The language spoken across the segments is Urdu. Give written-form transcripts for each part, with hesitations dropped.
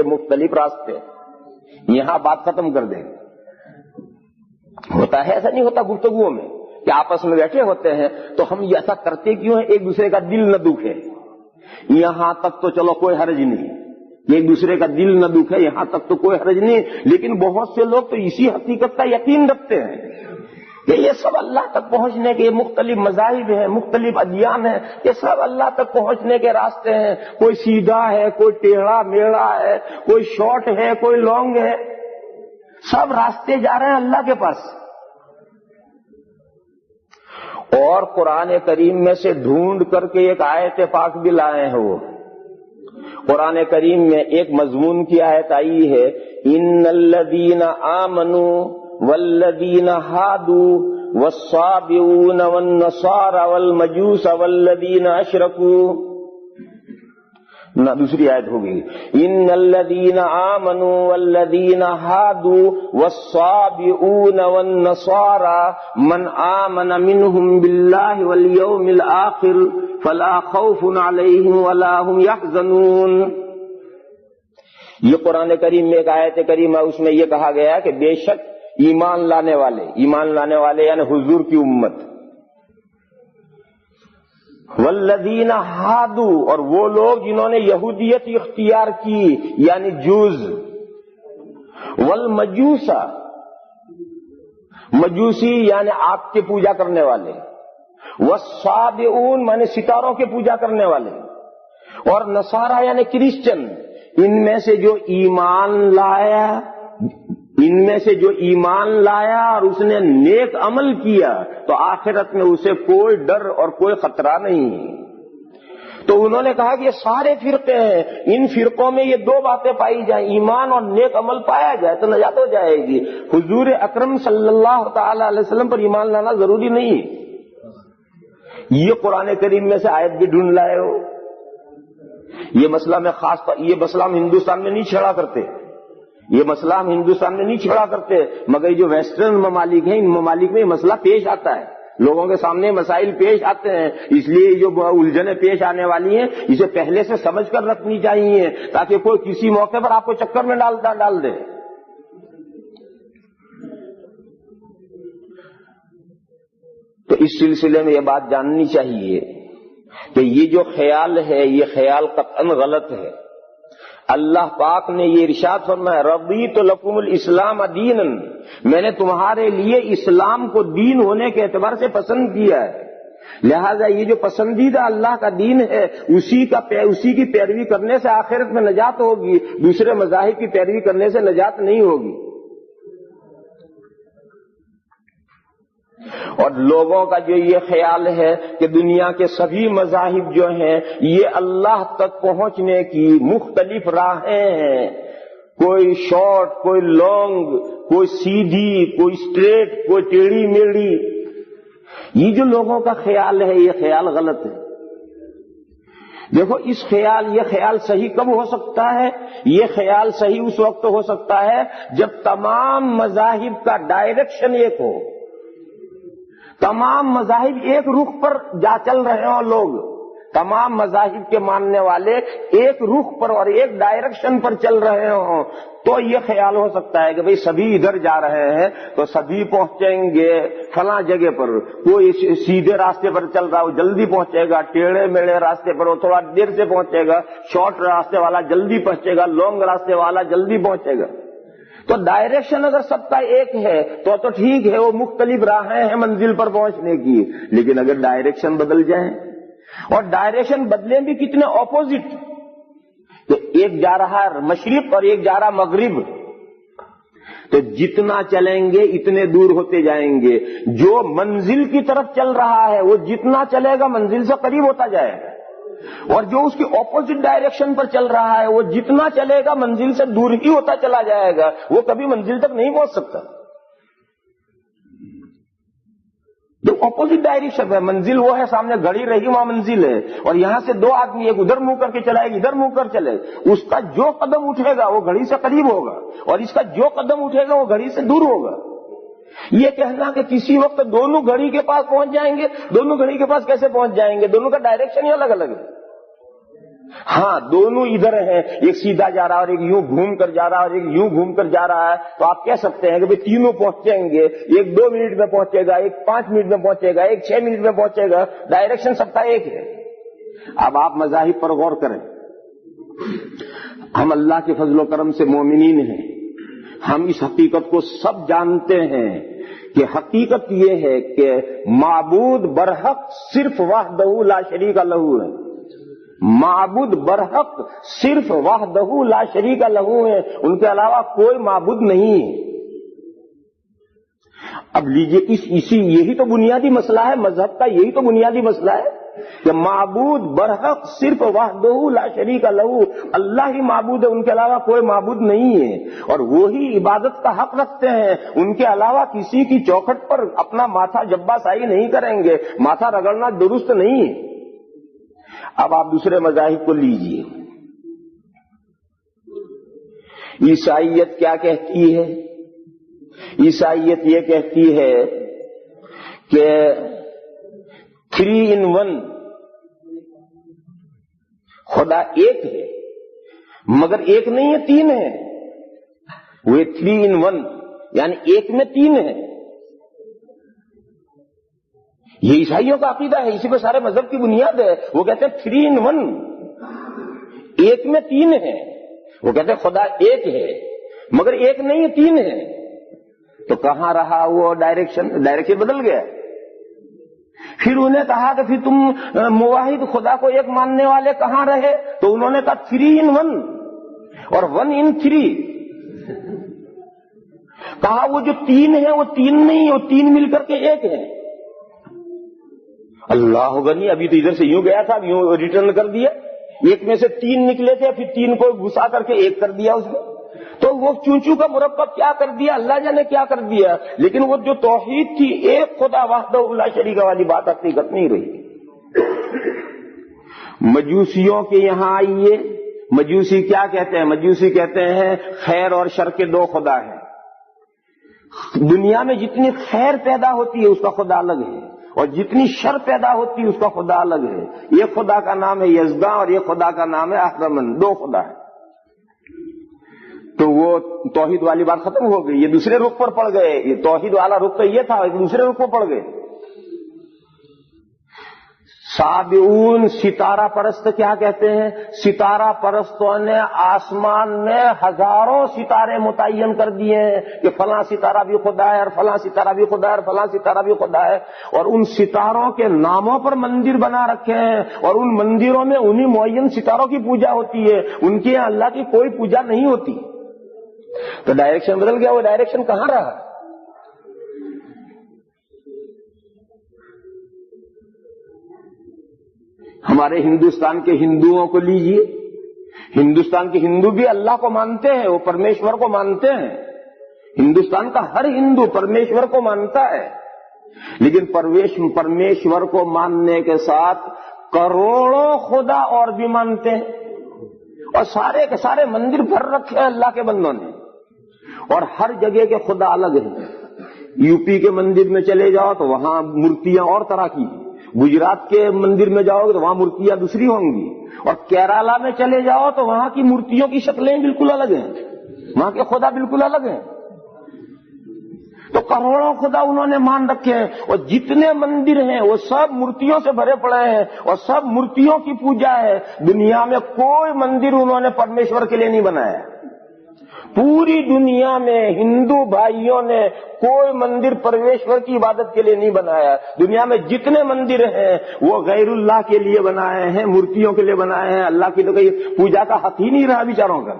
مختلف راستے، یہاں بات ختم کر دیں۔ ہوتا ہے ایسا نہیں ہوتا گفتگوؤں میں کہ آپس میں بیٹھے ہوتے ہیں تو ہم ایسا کرتے کیوں ہیں، ایک دوسرے کا دل نہ دکھے، یہاں تک تو چلو کوئی حرج نہیں، ایک دوسرے کا دل نہ دکھے یہاں تک تو کوئی حرج نہیں، لیکن بہت سے لوگ تو اسی حقیقت کا یقین رکھتے ہیں کہ یہ سب اللہ تک پہنچنے کے مختلف مذاہب ہیں، مختلف ادیان ہیں، یہ سب اللہ تک پہنچنے کے راستے ہیں، کوئی سیدھا ہے، کوئی ٹیڑھا میڑھا ہے، کوئی شارٹ ہے، کوئی لانگ ہے، سب راستے جا رہے ہیں اللہ کے پاس۔ اور قرآن کریم میں سے ڈھونڈ کر کے ایک آیت پاک بھی لائے ہیں، وہ قرآن کریم میں ایک مضمون کی آیت آئی ہے، ان الذین آمنوا والذین ہادوا والصابئون والنصارى والمجوس والذین اشرکوا، دوسری آیت ہوگی، ان الذین آمنوا والذین ہادوا والصابئون والنصارى من آمن منهم باللہ والیوم الآخر فلا خوف علیہم ولا هم يحزنون۔ یہ قرآن کریم میں ایک آیت کریمہ، اس میں یہ کہا گیا کہ بے شک ایمان لانے والے یعنی حضور کی امت، والذین ہادو اور وہ لوگ جنہوں نے یہودیت اختیار کی یعنی جوز، والمجوس مجوسی یعنی آگ کی پوجا کرنے والے، والصابئون یعنی ستاروں کی پوجا کرنے والے، اور نصارہ یعنی کرسچن، ان میں سے جو ایمان لایا اور اس نے نیک عمل کیا تو آخرت میں اسے کوئی ڈر اور کوئی خطرہ نہیں۔ تو انہوں نے کہا کہ یہ سارے فرقے ہیں، ان فرقوں میں یہ دو باتیں پائی جائیں، ایمان اور نیک عمل پایا جائے تو نجات ہو جائے گی۔ حضور اکرم صلی اللہ تعالی علیہ وسلم پر ایمان لانا ضروری نہیں۔ یہ قرآن کریم میں سے آیت بھی ڈھونڈ لائے ہو، یہ مسئلہ میں خاص پر، یہ مسئلہ ہم ہندوستان میں نہیں چھڑا کرتے، مگر جو ویسٹرن ممالک ہیں ان ممالک میں یہ مسئلہ پیش آتا ہے، لوگوں کے سامنے مسائل پیش آتے ہیں، اس لیے جو الجھنیں پیش آنے والی ہیں اسے پہلے سے سمجھ کر رکھنی چاہیے تاکہ کوئی کسی موقع پر آپ کو چکر میں ڈال دے۔ تو اس سلسلے میں یہ بات جاننی چاہیے کہ یہ جو خیال ہے یہ خیال قطعاً غلط ہے۔ اللہ پاک نے یہ ارشاد فرمایا، رضیت لکم الاسلام دینا، میں نے تمہارے لیے اسلام کو دین ہونے کے اعتبار سے پسند کیا ہے، لہذا یہ جو پسندیدہ اللہ کا دین ہے اسی کی پیروی کرنے سے آخرت میں نجات ہوگی، دوسرے مذاہب کی پیروی کرنے سے نجات نہیں ہوگی۔ اور لوگوں کا جو یہ خیال ہے کہ دنیا کے سبھی مذاہب جو ہیں یہ اللہ تک پہنچنے کی مختلف راہیں ہیں، کوئی شارٹ، کوئی لانگ، کوئی سیدھی، کوئی اسٹریٹ، کوئی ٹیڑھی میڑھی، یہ جو لوگوں کا خیال ہے یہ خیال غلط ہے۔ دیکھو یہ خیال صحیح کب ہو سکتا ہے؟ یہ خیال صحیح اس وقت ہو سکتا ہے جب تمام مذاہب کا ڈائریکشن ایک ہو، تمام مذاہب ایک رخ پر چل رہے ہوں، لوگ تمام مذاہب کے ماننے والے ایک رخ پر اور ایک ڈائریکشن پر چل رہے ہوں، تو یہ خیال ہو سکتا ہے کہ بھئی سبھی ادھر جا رہے ہیں تو سبھی پہنچیں گے فلاں جگہ پر، کوئی سیدھے راستے پر چل رہا ہو جلدی پہنچے گا، ٹیڑھے میڑھے راستے پر وہ تھوڑا دیر سے پہنچے گا، شارٹ راستے والا جلدی پہنچے گا، لانگ راستے والا جلدی پہنچے گا۔ تو ڈائریکشن اگر سب کا ایک ہے تو ٹھیک ہے، وہ مختلف راہیں ہیں منزل پر پہنچنے کی، لیکن اگر ڈائریکشن بدل جائیں، اور ڈائریکشن بدلیں بھی کتنے اپوزٹ، تو ایک جا رہا مشرق اور ایک جا رہا مغرب، تو جتنا چلیں گے اتنے دور ہوتے جائیں گے۔ جو منزل کی طرف چل رہا ہے وہ جتنا چلے گا منزل سے قریب ہوتا جائے گا، اور جو اس کی اپوزٹ ڈائریکشن پر چل رہا ہے وہ جتنا چلے گا منزل سے دور ہی ہوتا چلا جائے گا، وہ کبھی منزل تک نہیں پہنچ سکتا۔ جو اپوزٹ ڈائریکشن ہے، منزل وہ ہے سامنے گھڑی رہی وہاں منزل ہے، اور یہاں سے دو آدمی ایک ادھر منہ کر کے چلائے گا، ادھر منہ کر چلے، اس کا جو قدم اٹھے گا وہ گھڑی سے قریب ہوگا، اور اس کا جو قدم اٹھے گا وہ گھڑی سے دور ہوگا۔ یہ کہنا کہ کسی وقت دونوں گھڑی کے پاس پہنچ جائیں گے، دونوں گھڑی کے پاس کیسے پہنچ جائیں گے؟ دونوں کا ڈائریکشن ہی الگ الگ ہے۔ ہاں دونوں ادھر ہیں، ایک سیدھا جا رہا ہے اور ایک یوں گھوم کر جا رہا ہے اور ایک یوں گھوم کر جا رہا ہے، تو آپ کہہ سکتے ہیں کہ بھئی تینوں پہنچیں گے، ایک 2 منٹ میں پہنچے گا، ایک 5 منٹ میں پہنچے گا، ایک 6 منٹ میں پہنچے گا، ڈائریکشن سب کا ایک ہے۔ اب آپ مذاہب پر غور کریں، ہم اللہ کے فضل و کرم سے مومنین ہیں، ہم اس حقیقت کو سب جانتے ہیں کہ حقیقت یہ ہے کہ معبود برحق صرف وحدہ لا شریک لہ ہے، معبود برحق صرف وحدہ لا شریک لہ ہے، ان کے علاوہ کوئی معبود نہیں ہے۔ اب لیجئے یہی تو بنیادی مسئلہ ہے مذہب کا، یہی تو بنیادی مسئلہ ہے کہ معبود برحق صرف وحدہ لا شریک لہ، اللہ ہی معبود ہے، ان کے علاوہ کوئی معبود نہیں ہے، اور وہی عبادت کا حق رکھتے ہیں، ان کے علاوہ کسی کی چوکھٹ پر اپنا ماتھا جبہ سائی نہیں کریں گے، ماتھا رگڑنا درست نہیں ہے۔ اب آپ دوسرے مذاہب کو لیجئے، عیسائیت کیا کہتی ہے؟ عیسائیت یہ کہتی ہے کہ 3 in 1 خدا ایک ہے، مگر ایک نہیں ہے، 3 ہے، وہ 3 in 1 یعنی ایک میں 3 ہے۔ یہ عیسائیوں کا عقیدہ ہے، اسی پہ سارے مذہب کی بنیاد ہے۔ وہ کہتے ہیں 3 in 1 ایک میں 3 ہے، وہ کہتے ہیں خدا ایک ہے مگر ایک نہیں ہے، 3 ہے۔ تو کہاں رہا وہ ڈائریکشن بدل گیا۔ پھر انہیں کہا کہ پھر تم موحد خدا کو ایک ماننے والے کہاں رہے؟ تو انہوں نے کہا 3 in 1 اور 1 in 3۔ کہا وہ جو 3 ہے وہ 3 نہیں، وہ 3 مل کر کے ایک ہے۔ اللہ غنی، ابھی تو ادھر سے یوں گیا تھا، اب یوں ریٹرن کر دیا، ایک میں سے 3 نکلے تھے، پھر 3 کو گھسا کر کے ایک کر دیا اس میں۔ تو وہ چونچو کا مرکب کیا کر دیا، اللہ جانے کیا کر دیا، لیکن وہ جو توحید تھی، ایک خدا وحدہ لا شریک والی بات حقیقت نہیں رہی۔ مجوسیوں کے یہاں آئیے، مجوسی کیا کہتے ہیں؟ مجوسی کہتے ہیں خیر اور شر کے 2 خدا ہیں۔ دنیا میں جتنی خیر پیدا ہوتی ہے اس کا خدا الگ ہے، اور جتنی شر پیدا ہوتی ہے اس کا خدا الگ ہے۔ ایک خدا کا نام ہے یزداں اور ایک خدا کا نام ہے اہرمن، 2 خدا ہے۔ تو وہ توحید والی بات ختم ہو گئی، یہ دوسرے رخ پر پڑ گئے۔ یہ توحید والا رخ تو یہ تھا، ایک دوسرے رخ پر پڑ گئے۔ سابعون ستارہ پرست کیا کہتے ہیں؟ ستارہ پرستوں نے آسمان میں ہزاروں ستارے متعین کر دیے ہیں کہ فلاں ستارہ بھی خدا ہے اور فلاں ستارہ بھی خدا ہے اور فلاں ستارہ بھی خدا ہے، اور ان ستاروں کے ناموں پر مندر بنا رکھے ہیں، اور ان مندروں میں انہی معین ستاروں کی پوجا ہوتی ہے، ان کے یہاں اللہ کی کوئی پوجا نہیں ہوتی۔ تو ڈائریکشن بدل گیا، وہ ڈائریکشن کہاں رہا؟ ہمارے ہندوستان کے ہندوؤں کو لیجئے، ہندوستان کے ہندو بھی اللہ کو مانتے ہیں، وہ پرمیشور کو مانتے ہیں، ہندوستان کا ہر ہندو پرمیشور کو مانتا ہے، لیکن پرمیشور کو ماننے کے ساتھ کروڑوں خدا اور بھی مانتے ہیں، اور سارے کے سارے مندر بھر رکھے ہیں اللہ کے بندوں نے، اور ہر جگہ کے خدا الگ ہیں۔ یو پی کے مندر میں چلے جاؤ تو وہاں مورتیاں اور طرح کی، گجرات کے مندر میں جاؤ گے تو وہاں مورتیاں دوسری ہوں گی، اور کیرالا میں چلے جاؤ تو وہاں کی مورتیوں کی شکلیں بالکل الگ ہیں، وہاں کے خدا بالکل الگ ہیں۔ تو کروڑوں خدا انہوں نے مان رکھے ہیں، اور جتنے مندر ہیں وہ سب مورتیوں سے بھرے پڑے ہیں، اور سب مورتیوں کی پوجا ہے۔ دنیا میں کوئی مندر انہوں نے پرمیشور کے لیے نہیں بنایا، پوری دنیا میں ہندو بھائیوں نے کوئی مندر پرمیشور کی عبادت کے لیے نہیں بنایا۔ دنیا میں جتنے مندر ہیں وہ غیر اللہ کے لیے بنائے ہیں، مورتیوں کے لیے بنائے ہیں، اللہ کی تو کوئی پوجا کا حق ہی نہیں رہا بیچاروں کا،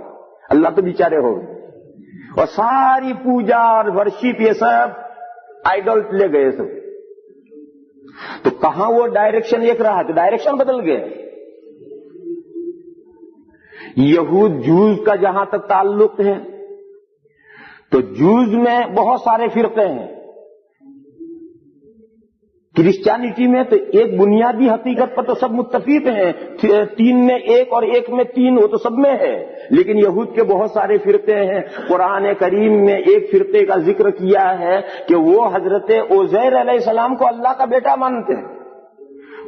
اللہ تو بیچارے ہو گئے، اور ساری پوجا اور ورشپ یہ سب آئیڈل لے گئے سب۔ تو کہاں وہ ڈائریکشن ایک رہا؟ تو ڈائریکشن بدل گئے۔ یہود جوز کا جہاں تک تعلق ہے تو جوز میں بہت سارے فرقے ہیں۔ کرسچینٹی میں تو ایک بنیادی حقیقت پر تو سب متفق ہیں، 3 میں 1 اور 1 میں 3، وہ تو سب میں ہے، لیکن یہود کے بہت سارے فرقے ہیں۔ قرآن کریم میں ایک فرقے کا ذکر کیا ہے کہ وہ حضرت عزیر علیہ السلام کو اللہ کا بیٹا مانتے ہیں،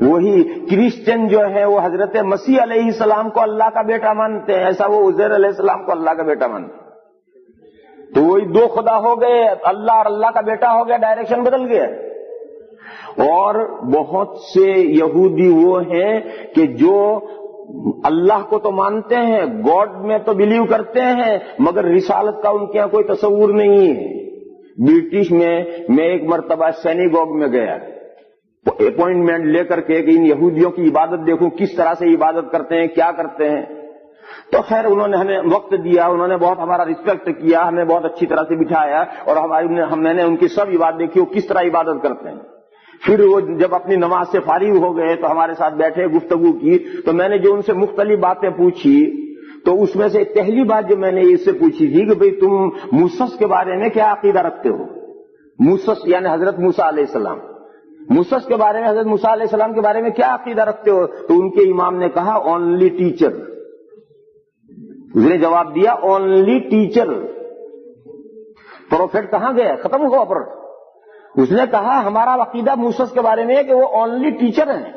وہی کرسچن جو ہے وہ حضرت مسیح علیہ السلام کو اللہ کا بیٹا مانتے ہیں، ایسا وہ عزیر علیہ السلام کو اللہ کا بیٹا مانتے ہیں۔ تو وہی دو خدا ہو گئے، اللہ اور اللہ کا بیٹا ہو گیا، ڈائریکشن بدل گیا۔ اور بہت سے یہودی وہ ہیں کہ جو اللہ کو تو مانتے ہیں، گاڈ میں تو بلیو کرتے ہیں، مگر رسالت کا ان کے یہاں کوئی تصور نہیں ہے۔ برٹش میں ایک مرتبہ سینیگوگ میں گیا، اپوائنٹمنٹ لے کر کے کہ ان یہودیوں کی عبادت دیکھوں کس طرح سے عبادت کرتے ہیں، کیا کرتے ہیں۔ تو خیر انہوں نے ہمیں وقت دیا، انہوں نے بہت ہمارا ریسپیکٹ کیا، ہمیں بہت اچھی طرح سے بٹھایا، اور میں نے ان کی سب عبادت دیکھی وہ کس طرح عبادت کرتے ہیں۔ پھر وہ جب اپنی نماز سے فارغ ہو گئے تو ہمارے ساتھ بیٹھے، گفتگو کی، تو میں نے جو ان سے مختلف باتیں پوچھی تو اس میں سے پہلی بات جو میں نے اس سے پوچھی تھی کہ بھئی تم موسیٰ کے بارے میں کیا عقیدہ رکھتے ہو؟ موسیٰ یعنی حضرت موسیٰ علیہ السلام، موسیٰ کے بارے میں، حضرت موسیٰ علیہ السلام کے بارے میں کیا عقیدہ رکھتے ہو؟ تو ان کے امام نے کہا اونلی ٹیچر۔ اس نے جواب دیا اونلی ٹیچر۔ پروفیٹ کہاں گیا؟ ختم ہوا پروفیٹ۔ اس نے کہا ہمارا عقیدہ موسیٰ کے بارے میں ہے کہ وہ اونلی ٹیچر ہیں،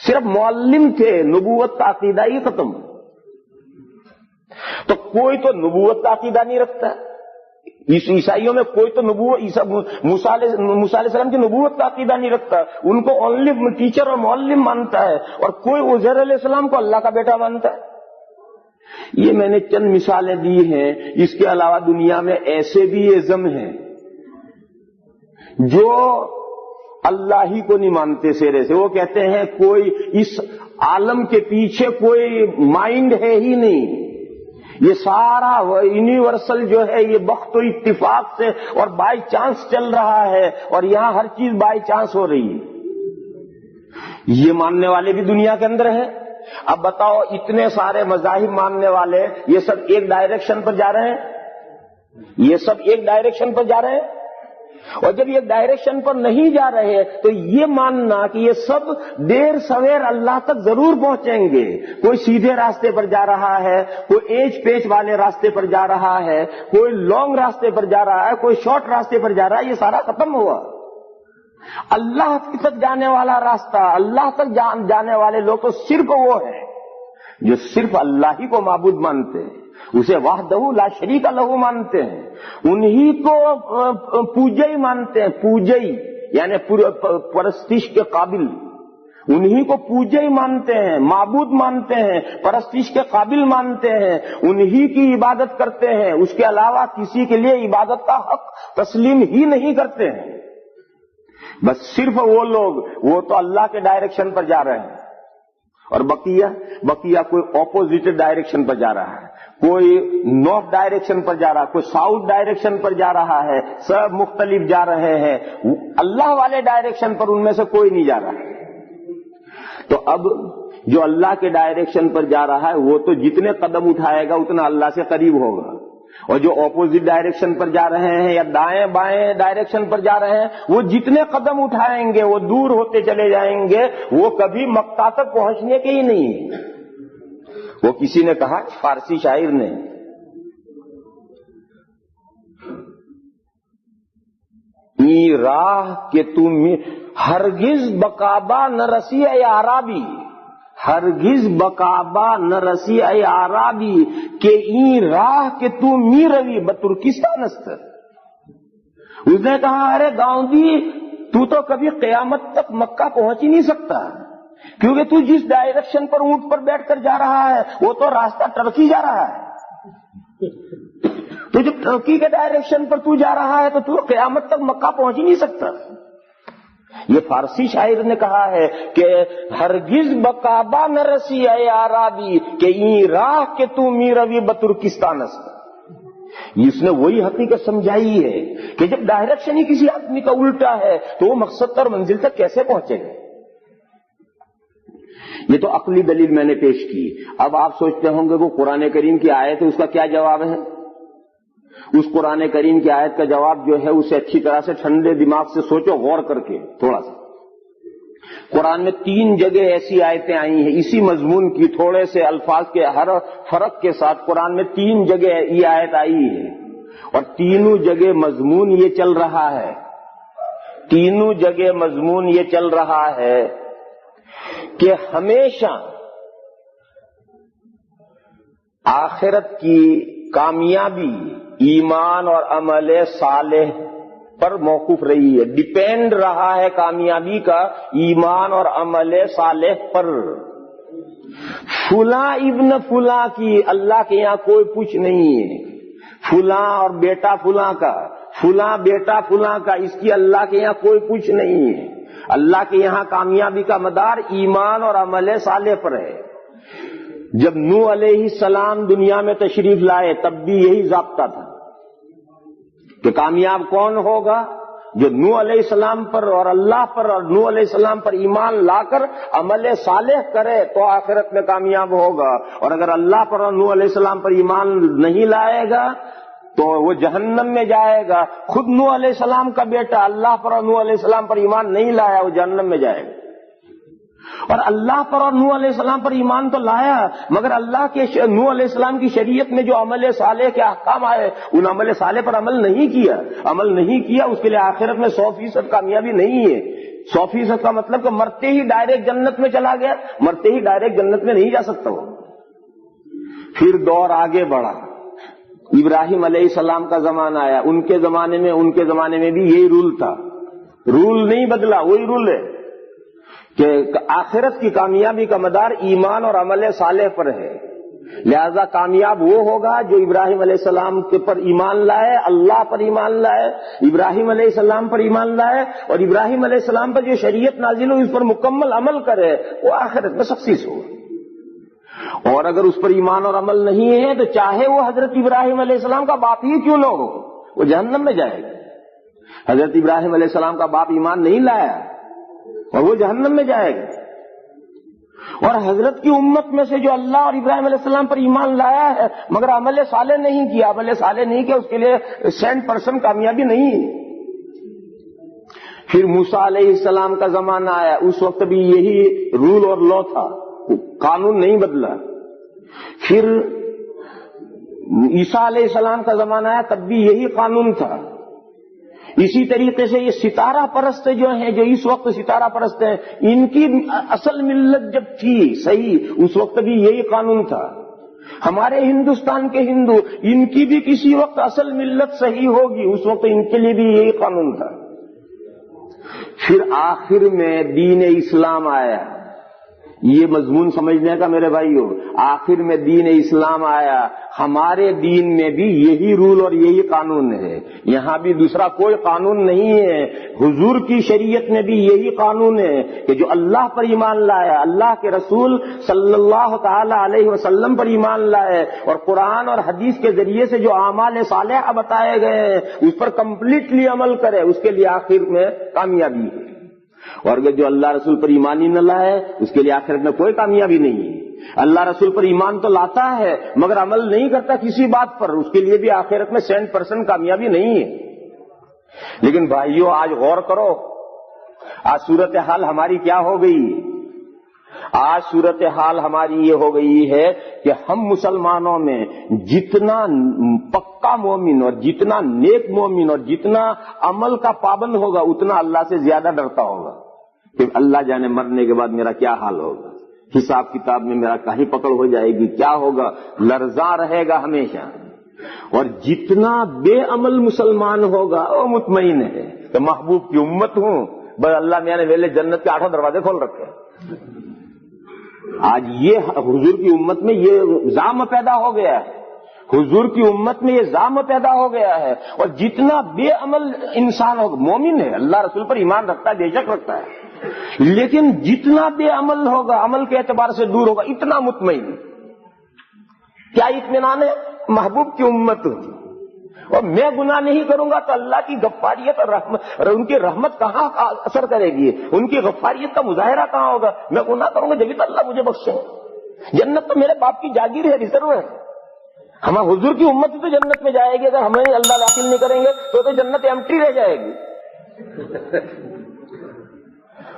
صرف معلم تھے، نبوت کا عقیدہ ہی ختم۔ تو کوئی تو نبوت کا عقیدہ نہیں رکھتا، عیسائیوں میں کوئی تو موسیٰ علیہ السلام کی نبوت کا عقیدہ نہیں رکھتا، ان کو اونلی ٹیچر اور معلم مانتا ہے، اور کوئی عزیر علیہ السلام کو اللہ کا بیٹا مانتا ہے۔ یہ میں نے چند مثالیں دی ہیں، اس کے علاوہ دنیا میں ایسے بھی ازم ہیں جو اللہ ہی کو نہیں مانتے سرے سے۔ وہ کہتے ہیں کوئی اس عالم کے پیچھے کوئی مائنڈ ہے ہی نہیں، یہ سارا یونیورسل جو ہے یہ وقت و اتفاق سے اور بائی چانس چل رہا ہے، اور یہاں ہر چیز بائی چانس ہو رہی ہے۔ یہ ماننے والے بھی دنیا کے اندر ہیں۔ اب بتاؤ اتنے سارے مذاہب ماننے والے یہ سب ایک ڈائریکشن پر جا رہے ہیں، یہ سب ایک ڈائریکشن پر جا رہے ہیں، اور جب یہ ڈائریکشن پر نہیں جا رہے تو یہ ماننا کہ یہ سب دیر سویر اللہ تک ضرور پہنچیں گے۔ کوئی سیدھے راستے پر جا رہا ہے، کوئی ایج پیچ والے راستے پر جا رہا ہے، کوئی لانگ راستے پر جا رہا ہے، کوئی شارٹ راستے پر جا رہا ہے، یہ سارا ختم ہوا۔ اللہ تک جانے والا راستہ، اللہ تک جانے والے لوگ تو صرف وہ ہیں جو صرف اللہ ہی کو معبود مانتے ہیں، اسے وحدہ لا شریک لہ مانتے ہیں، انہی کو پوجئی مانتے ہیں، پوجئی یعنی پرستش کے قابل، انہی کو پوجئی مانتے ہیں، معبود مانتے ہیں، پرستش کے قابل مانتے ہیں، انہی کی عبادت کرتے ہیں، اس کے علاوہ کسی کے لیے عبادت کا حق تسلیم ہی نہیں کرتے ہیں۔ بس صرف وہ لوگ، وہ تو اللہ کے ڈائریکشن پر جا رہے ہیں، اور بقیہ کوئی اپوزٹ ڈائریکشن پر جا رہا ہے، کوئی نارتھ ڈائریکشن پر جا رہا ہے، کوئی ساؤتھ ڈائریکشن پر جا رہا ہے، سب مختلف جا رہے ہیں، اللہ والے ڈائریکشن پر ان میں سے کوئی نہیں جا رہا۔ تو اب جو اللہ کے ڈائریکشن پر جا رہا ہے وہ تو جتنے قدم اٹھائے گا اتنا اللہ سے قریب ہوگا، اور جو اپوزٹ ڈائریکشن پر جا رہے ہیں یا دائیں بائیں ڈائریکشن پر جا رہے ہیں وہ جتنے قدم اٹھائیں گے وہ دور ہوتے چلے جائیں گے، وہ کبھی مکہ تک پہنچنے کے ہی نہیں۔ وہ کسی نے کہا، فارسی شاعر نے، ای راہ کہ تم ہرگز بکابا نہ رسی اے عرابی، ہرگز بکابا نہ رسی اے عرابی کہ ای راہ کہ تو می روی بترکستان است۔ اس نے کہا ارے گاؤں دی تو کبھی قیامت تک مکہ پہنچ ہی نہیں سکتا، کیونکہ تو جس ڈائریکشن پر اونٹ پر بیٹھ کر جا رہا ہے وہ تو راستہ ٹرکی جا رہا ہے، تو جب ٹرکی کے ڈائریکشن پر تو جا رہا ہے تو تو قیامت تک مکہ پہنچ ہی نہیں سکتا۔ یہ فارسی شاعر نے کہا ہے کہ ہرگز بکابا نہ رسی اے عرابی کہ ای راہ کہ تو می روی بترکستان است۔ اس نے وہی حقیقت سمجھائی ہے کہ جب ڈائریکشن ہی کسی آدمی کا الٹا ہے تو وہ مقصد اور منزل تک کیسے پہنچے گا۔ یہ تو عقلی دلیل میں نے پیش کی۔ اب آپ سوچتے ہوں گے وہ قرآن کریم کی آیت ہے، اس کا کیا جواب ہے؟ اس قرآن کریم کی آیت کا جواب جو ہے اسے اچھی طرح سے ٹھنڈے دماغ سے سوچو، غور کر کے تھوڑا سا۔ قرآن میں 3 جگہ ایسی آیتیں آئی ہیں اسی مضمون کی، تھوڑے سے الفاظ کے ہر فرق کے ساتھ قرآن میں 3 جگہ یہ آیت آئی ہے، اور تینوں جگہ مضمون یہ چل رہا ہے، تینوں جگہ مضمون یہ چل رہا ہے کہ ہمیشہ آخرت کی کامیابی ایمان اور عمل صالح پر موقوف رہی ہے، ڈیپینڈ رہا ہے کامیابی کا ایمان اور عمل صالح پر۔ فلاں ابن فلاں کی اللہ کے یہاں کوئی پوچھ نہیں ہے، فلاں اور بیٹا فلاں کا، فلاں بیٹا فلاں کا، اس کی اللہ کے یہاں کوئی پوچھ نہیں ہے۔ اللہ کے یہاں کامیابی کا مدار ایمان اور عمل صالح پر ہے۔ جب نوح علیہ السلام دنیا میں تشریف لائے تب بھی یہی ضابطہ تھا کہ کامیاب کون ہوگا؟ جو نوح علیہ السلام پر اور اللہ پر اور نوح علیہ السلام پر ایمان لا کر عمل صالح کرے تو آخرت میں کامیاب ہوگا، اور اگر اللہ پر اور نوح علیہ السلام پر ایمان نہیں لائے گا تو وہ جہنم میں جائے گا۔ خود نوح علیہ السلام کا بیٹا اللہ پر اور نوح علیہ السلام پر ایمان نہیں لایا، وہ جہنم میں جائے گا۔ اور اللہ پر اور نوح علیہ السلام پر ایمان تو لایا، مگر اللہ کے نوح علیہ السلام کی شریعت میں جو عمل صالح کے احکام آئے ان عمل صالح پر عمل نہیں کیا، اس کے لیے آخرت میں 100% کامیابی نہیں ہے۔ 100% کا مطلب کہ مرتے ہی ڈائریکٹ جنت میں چلا گیا، مرتے ہی ڈائریکٹ جنت میں نہیں جا سکتا وہ۔ پھر دور آگے بڑھا، ابراہیم علیہ السلام کا زمانہ آیا، ان کے زمانے میں بھی یہی رول تھا، رول نہیں بدلا، وہی رول ہے کہ آخرت کی کامیابی کا مدار ایمان اور عمل صالح پر ہے۔ لہذا کامیاب وہ ہوگا جو ابراہیم علیہ السلام کے پر ایمان لائے، اللہ پر ایمان لائے، ابراہیم علیہ السلام پر ایمان لائے، اور ابراہیم علیہ السلام پر جو شریعت نازل ہوئی اس پر مکمل عمل کرے، وہ آخرت میں سکسیس ہوگا۔ اور اگر اس پر ایمان اور عمل نہیں ہے تو چاہے وہ حضرت ابراہیم علیہ السلام کا باپ ہی کیوں نہ ہو، وہ جہنم میں جائے گا۔ حضرت ابراہیم علیہ السلام کا باپ ایمان نہیں لایا اور وہ جہنم میں جائے گا۔ اور حضرت کی امت میں سے جو اللہ اور ابراہیم علیہ السلام پر ایمان لایا ہے مگر عمل صالح نہیں کیا، اس کے لیے 100% کامیابی نہیں ہے۔ پھر موسیٰ علیہ السلام کا زمانہ آیا، اس وقت بھی یہی رول اور لا تھا، قانون نہیں بدلا۔ پھر عیسیٰ علیہ السلام کا زمانہ آیا، تب بھی یہی قانون تھا۔ اسی طریقے سے یہ ستارہ پرست جو ہیں، جو اس وقت ستارہ پرست ہیں، ان کی اصل ملت جب تھی صحیح، اس وقت بھی یہی قانون تھا۔ ہمارے ہندوستان کے ہندو، ان کی بھی کسی وقت اصل ملت صحیح ہوگی، اس وقت ان کے لیے بھی یہی قانون تھا۔ پھر آخر میں دین اسلام آیا، یہ مضمون سمجھنے کا میرے بھائیو، آخر میں دین اسلام آیا، ہمارے دین میں بھی یہی رول اور یہی قانون ہے، یہاں بھی دوسرا کوئی قانون نہیں ہے۔ حضور کی شریعت میں بھی یہی قانون ہے کہ جو اللہ پر ایمان لایا، اللہ کے رسول صلی اللہ تعالی علیہ وسلم پر ایمان لائے اور قرآن اور حدیث کے ذریعے سے جو اعمال صالحہ بتائے گئے ہیں اس پر کمپلیٹلی عمل کرے، اس کے لیے آخر میں کامیابی ہے۔ اور اگر جو اللہ رسول پر ایمان ہی نہ لائے اس کے لیے آخرت میں کوئی کامیابی نہیں ہے۔ اللہ رسول پر ایمان تو لاتا ہے مگر عمل نہیں کرتا کسی بات پر، اس کے لیے بھی آخرت میں 100% کامیابی نہیں ہے۔ لیکن بھائیو آج غور کرو، آج صورتحال ہماری کیا ہو گئی؟ آج صورتحال ہماری یہ ہو گئی ہے کہ ہم مسلمانوں میں جتنا پکا مومن اور جتنا نیک مومن اور جتنا عمل کا پابند ہوگا اتنا اللہ سے زیادہ ڈرتا ہوگا کہ اللہ جانے مرنے کے بعد میرا کیا حال ہوگا، حساب کتاب میں میرا کہیں پکڑ ہو جائے گی، کیا ہوگا، لرزاں رہے گا ہمیشہ۔ اور جتنا بے عمل مسلمان ہوگا وہ مطمئن ہے کہ محبوب کی امت ہوں، بس اللہ میاں نے میرے جنت کے 8 دروازے کھول رکھے۔ آج یہ حضور کی امت میں یہ زعم پیدا ہو گیا ہے، حضور کی امت میں یہ زعم پیدا ہو گیا ہے، اور جتنا بے عمل انسان ہوگا، مومن ہے اللہ رسول پر ایمان رکھتا ہے، بے شک رکھتا ہے، لیکن جتنا بے عمل ہوگا، عمل کے اعتبار سے دور ہوگا، اتنا مطمئن۔ کیا اطمینان ہے؟ محبوب کی امت ہوں اور میں گناہ نہیں کروں گا تو اللہ کی غفاریت اور رحمت، ان کی رحمت کہاں اثر کرے گی، ان کی غفاریت کا مظاہرہ کہاں ہوگا؟ میں گناہ کروں گا جبھی تو اللہ مجھے بخشے۔ جنت تو میرے باپ کی جاگیر ہے، ریزرو ہے۔ ہم حضور کی امت تو جنت میں جائے گی، اگر ہمیں اللہ داخل نہیں کریں گے تو جنت ایمٹی رہ جائے گی۔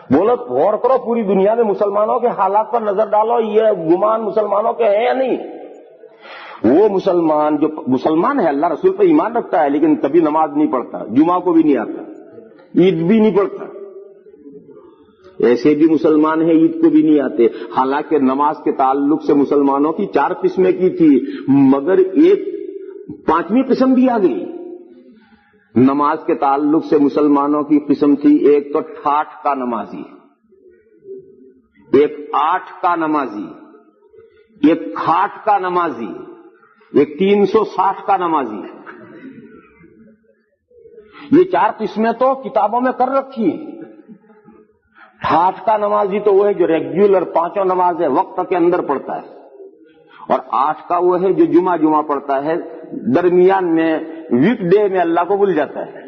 بولو، غور کرو، پوری دنیا میں مسلمانوں کے حالات پر نظر ڈالو، یہ گمان مسلمانوں کے ہیں یا نہیں؟ وہ مسلمان جو مسلمان ہے، اللہ رسول پر ایمان رکھتا ہے لیکن کبھی نماز نہیں پڑھتا، جمعہ کو بھی نہیں آتا، عید بھی نہیں پڑھتا، ایسے بھی مسلمان ہیں عید کو بھی نہیں آتے، حالانکہ نماز کے تعلق سے مسلمانوں کی 4 قسمیں کی تھی، مگر ایک 5ویں قسم بھی آ گئی۔ نماز کے تعلق سے مسلمانوں کی قسم تھی، ایک تو 68 کا نمازی، ایک 8 کا نمازی، ایک 60 کا نمازی، ایک 360 کا نمازی۔ یہ 4 قسمیں تو کتابوں میں کر رکھی ہیں۔ 68 کا نمازی تو وہ ہے جو ریگولر 5 نمازیں وقت کے اندر پڑھتا ہے، اور 8 کا وہ ہے جو جمعہ پڑھتا ہے، درمیان میں ویک ڈے میں اللہ کو بھول جاتا ہے۔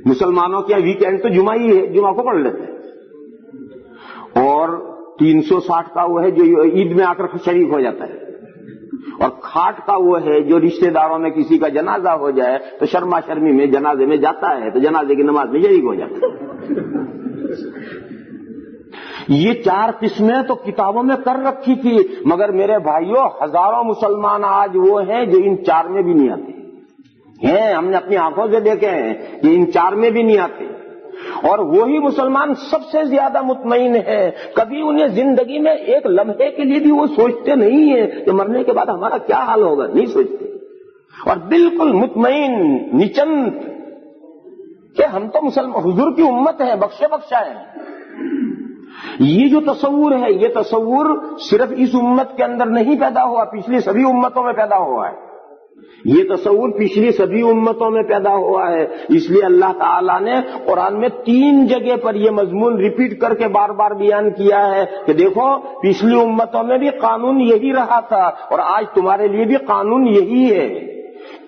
مسلمانوں کے ویکینڈ تو جمعہ ہی ہے، جمعہ کو پڑھ لیتے ہیں۔ اور 360 کا وہ ہے جو عید میں آ کر شریک ہو جاتا ہے، اور 60 کا وہ ہے جو رشتہ داروں میں کسی کا جنازہ ہو جائے تو شرما شرمی میں جنازے میں جاتا ہے، تو جنازے کی نماز میں شریک ہو جاتا ہے۔ یہ 4 قسمیں تو کتابوں میں کر رکھی تھی، مگر میرے بھائیوں ہزاروں مسلمان آج وہ ہیں جو ان 4 میں بھی نہیں آتے ہیں۔ ہم نے اپنی آنکھوں سے دیکھے ہیں کہ ان 4 میں بھی نہیں آتے، اور وہی مسلمان سب سے زیادہ مطمئن ہے۔ کبھی انہیں زندگی میں ایک لمحے کے لیے بھی وہ سوچتے نہیں ہیں کہ مرنے کے بعد ہمارا کیا حال ہوگا، نہیں سوچتے، اور بالکل مطمئن نچند کہ ہم تو مسلمان حضور کی امت ہیں، بخشے بخشا ہے۔ یہ جو تصور ہے، یہ تصور صرف اس امت کے اندر نہیں پیدا ہوا، پچھلی سبھی امتوں میں پیدا ہوا ہے۔ یہ تصور پچھلی سبھی امتوں میں پیدا ہوا ہے، اس لیے اللہ تعالیٰ نے قرآن میں 3 جگہ پر یہ مضمون ریپیٹ کر کے بار بار بیان کیا ہے کہ دیکھو پچھلی امتوں میں بھی قانون یہی رہا تھا، اور آج تمہارے لیے بھی قانون یہی ہے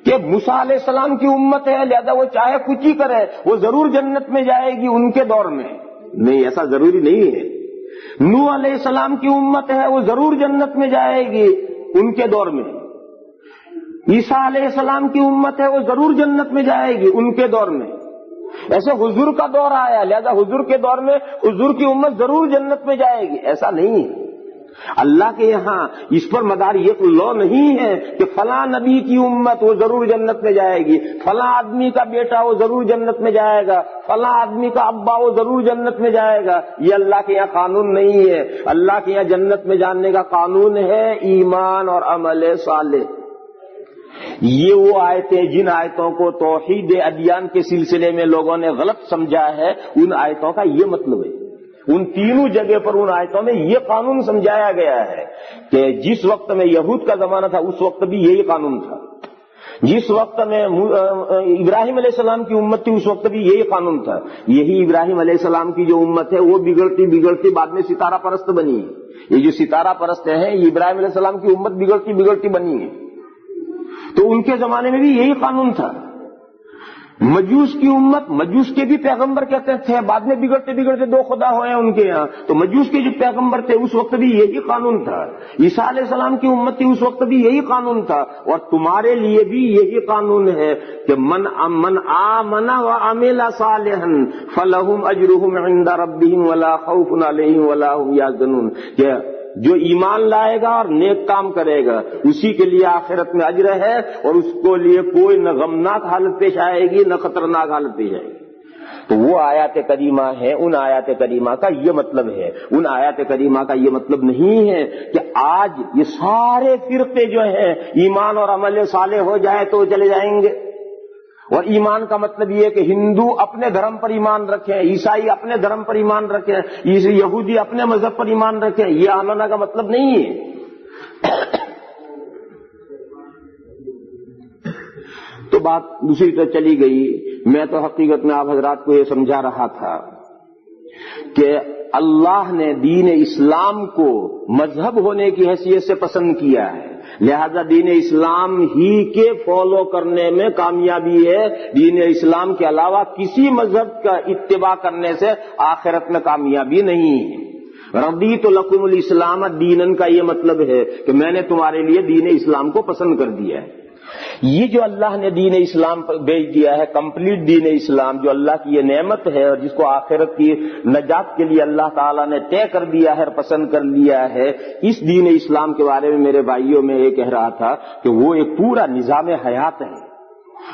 کہ موسیٰ علیہ السلام کی امت ہے، لہذا وہ چاہے کچھ ہی کرے وہ ضرور جنت میں جائے گی ان کے دور میں۔ نہیں، ایسا ضروری نہیں ہے۔ نوح علیہ السلام کی امت ہے، وہ ضرور جنت میں جائے گی ان کے دور میں۔ عیسیٰ علیہ السلام کی امت ہے، وہ ضرور جنت میں جائے گی ان کے دور میں۔ ایسے حضور کا دور آیا، لہذا حضور کے دور میں حضور کی امت ضرور جنت میں جائے گی، ایسا نہیں ہے۔ اللہ کے یہاں اس پر مدار یہ لو نہیں ہے کہ فلاں نبی کی امت وہ ضرور جنت میں جائے گی، فلاں آدمی کا بیٹا وہ ضرور جنت میں جائے گا، فلاں آدمی کا ابا وہ ضرور جنت میں جائے گا۔ یہ اللہ کے یہاں قانون نہیں ہے۔ اللہ کے یہاں جنت میں جانے کا قانون ہے ایمان اور عمل صالح۔ یہ وہ آیتیں جن آیتوں کو توحید ادیان کے سلسلے میں لوگوں نے غلط سمجھا ہے، ان آیتوں کا یہ مطلب ہے۔ ان 3 جگہ پر ان آیتوں میں یہ قانون سمجھایا گیا ہے کہ جس وقت میں یہود کا زمانہ تھا اس وقت بھی یہی قانون تھا، جس وقت میں ابراہیم علیہ السلام کی امت تھی اس وقت بھی یہی قانون تھا۔ یہی ابراہیم علیہ السلام کی جو امت ہے وہ بگڑتی بعد میں ستارہ پرست بنی ہے۔ یہ جو ستارہ پرست ہیں یہ ابراہیم علیہ السلام کی امت بگڑتی بنی ہے، تو ان کے زمانے میں بھی یہی قانون تھا۔ مجوس کی امت، مجوس کے بھی پیغمبر کہتے تھے، بعد میں بگڑتے 2 خدا ہوئے ان کے یہاں، تو مجوس کے جو پیغمبر تھے اس وقت بھی یہی قانون تھا۔ عیسیٰ علیہ السلام کی امت تھی اس وقت بھی یہی قانون تھا، اور تمہارے لیے بھی یہی قانون ہے کہ من آمن وعمل صالحا فلہم اجرہم عند ربہم ولا خوف علیہم ولا هم یحزنون، کہ جو ایمان لائے گا اور نیک کام کرے گا اسی کے لیے آخرت میں اجر ہے، اور اس کو لیے کوئی نہ غمناک حالت پیش آئے گی نہ خطرناک حالت پیش آئے گی۔ تو وہ آیات کریمہ ہیں، ان آیات کریمہ کا یہ مطلب ہے۔ ان آیات کریمہ کا یہ مطلب نہیں ہے کہ آج یہ سارے فرقے جو ہیں ایمان اور عمل صالح ہو جائے تو چلے جائیں گے۔ اور ایمان کا مطلب یہ ہے کہ ہندو اپنے دھرم پر ایمان رکھیں، عیسائی اپنے دھرم پر ایمان رکھیں، یہودی اپنے مذہب پر ایمان رکھیں، یہ آمنا کا مطلب نہیں ہے۔ تو بات دوسری طرف چلی گئی۔ میں تو حقیقت میں آپ حضرات کو یہ سمجھا رہا تھا کہ اللہ نے دین اسلام کو مذہب ہونے کی حیثیت سے پسند کیا ہے، لہذا دین اسلام ہی کے فالو کرنے میں کامیابی ہے، دین اسلام کے علاوہ کسی مذہب کا اتباع کرنے سے آخرت میں کامیابی نہیں ہے۔ رضیت لکم الاسلام دینا کا یہ مطلب ہے کہ میں نے تمہارے لیے دین اسلام کو پسند کر دیا ہے۔ یہ جو اللہ نے دین اسلام بھیج دیا ہے، کمپلیٹ دین اسلام، جو اللہ کی یہ نعمت ہے اور جس کو آخرت کی نجات کے لیے اللہ تعالیٰ نے طے کر دیا ہے اور پسند کر لیا ہے، اس دین اسلام کے بارے میں میرے بھائیوں میں یہ کہہ رہا تھا کہ وہ ایک پورا نظام حیات ہے،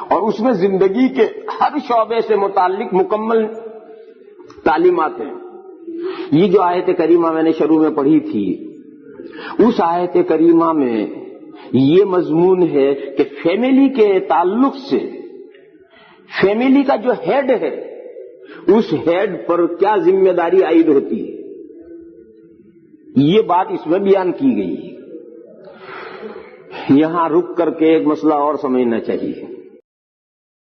اور اس میں زندگی کے ہر شعبے سے متعلق مکمل تعلیمات ہیں۔ یہ جو آیت کریمہ میں نے شروع میں پڑھی تھی، اس آیت کریمہ میں یہ مضمون ہے کہ فیملی کے تعلق سے فیملی کا جو ہیڈ ہے اس ہیڈ پر کیا ذمہ داری عائد ہوتی ہے، یہ بات اس میں بیان کی گئی ہے۔ یہاں رک کر کے ایک مسئلہ اور سمجھنا چاہیے